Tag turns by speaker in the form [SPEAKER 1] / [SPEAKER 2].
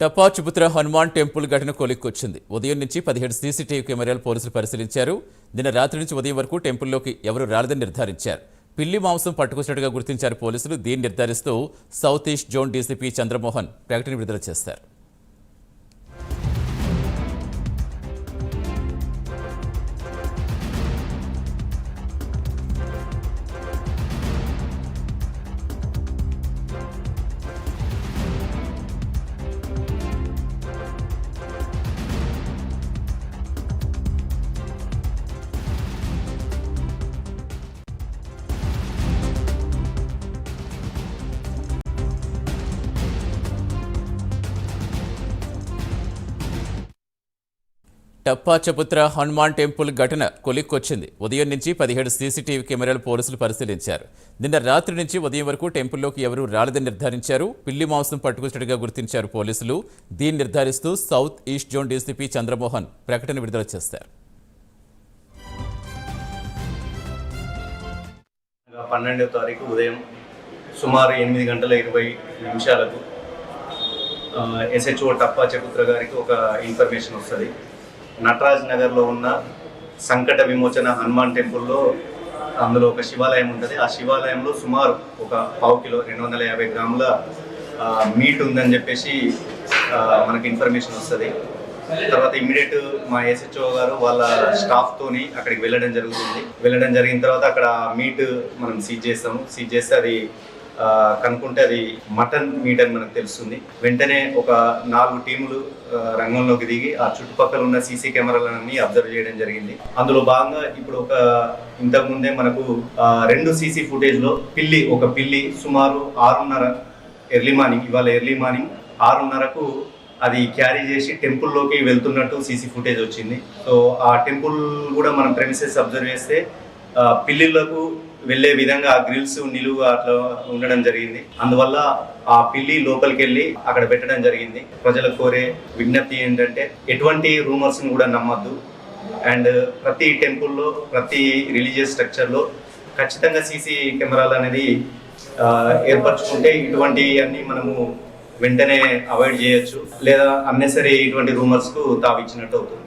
[SPEAKER 1] టపాచుపుత్ర Hanuman temple ఘటన కొలిక్కొచ్చింది. ఉదయం నుంచి 17 సీసీటీవీ కెమెరాలు పోలీసులు పరిశీలించారు. నిన్న రాత్రి నుంచి ఉదయం వరకు టెంపుల్లోకి ఎవరూ రాలేదని నిర్ధారించారు. పిల్లి మాంసం పట్టుకొచ్చినట్టుగా గుర్తించారు పోలీసులు. దీన్ని నిర్ధారిస్తూ south east zone DCP Chandramohan ప్రకటన విడుదల చేశారు. టప్పాచపుత్ర హనుమాన్ టెంపుల్ ఘటన కొలిక్కొచ్చింది. ఉదయం నుంచి 17 సీసీటీవీ కెమెరాలు పోలీసులు పరిశీలించారు. నిన్న రాత్రి నుంచి ఉదయం వరకు టెంపుల్లోకి ఎవరూ రాలేదని నిర్ధారించారు. పిల్లి మాంసం పట్టుకొచ్చినట్టుగా గుర్తించారు పోలీసులు. దీన్ని నిర్ధారిస్తూ south east zone DCP Chandramohan ప్రకటన విడుదల చేశారు.
[SPEAKER 2] 12వ తారీఖు ఉదయం సుమారు 8:20 SHO టప్పాచపుత్ర గారికి ఒక ఇన్ఫర్మేషన్ వస్తుంది. నటరాజ్ నగర్లో ఉన్న సంకట విమోచన హనుమాన్ టెంపుల్లో అందులో ఒక శివాలయం ఉంటుంది. ఆ శివాలయంలో సుమారు ఒక 1/2 కిలో 250 గ్రాముల మీట్ ఉందని చెప్పేసి మనకి ఇన్ఫర్మేషన్ వస్తుంది. తర్వాత ఇమ్మీడియట్ మా SHO గారు వాళ్ళ స్టాఫ్తోని అక్కడికి వెళ్ళడం జరిగిన తర్వాత అక్కడ మీట్ మనం సీజ్ చేస్తే అది కనుక్కుంటే అది మటన్ మీట్ అని మనకు తెలుస్తుంది. వెంటనే ఒక 4 టీములు రంగంలోకి దిగి ఆ చుట్టుపక్కల ఉన్న సీసీ కెమెరాలన్నీ అబ్జర్వ్ చేయడం జరిగింది. అందులో భాగంగా ఇప్పుడు ఇంతకుముందే మనకు 2 సీసీ ఫుటేజ్లో ఒక పిల్లి సుమారు 6:30 ఇవాళ ఎర్లీ మార్నింగ్ 6:30కు అది క్యారీ చేసి టెంపుల్లోకి వెళ్తున్నట్టు సీసీ ఫుటేజ్ వచ్చింది. సో ఆ టెంపుల్ కూడా మనం ప్రెమిసెస్ అబ్జర్వ్ చేస్తే పిల్లిళ్లకు వెళ్ళే విధంగా గ్రిల్స్ నిలువుగా అట్లా ఉండడం జరిగింది. అందువల్ల ఆ పిల్లి లోపలికి వెళ్ళి అక్కడ పెట్టడం జరిగింది. ప్రజలకు కోరే విజ్ఞప్తి ఏంటంటే ఎటువంటి రూమర్స్ ను కూడా నమ్మద్దు. అండ్ ప్రతి టెంపుల్లో ప్రతి రిలీజియస్ స్ట్రక్చర్లో ఖచ్చితంగా సీసీ కెమెరాలు అనేది ఏర్పరచుకుంటే ఇటువంటి అన్ని మనము వెంటనే అవాయిడ్ చేయొచ్చు, లేదా అన్నెసరీ ఇటువంటి రూమర్స్ కు తావిచ్చినట్టు అవుతుంది.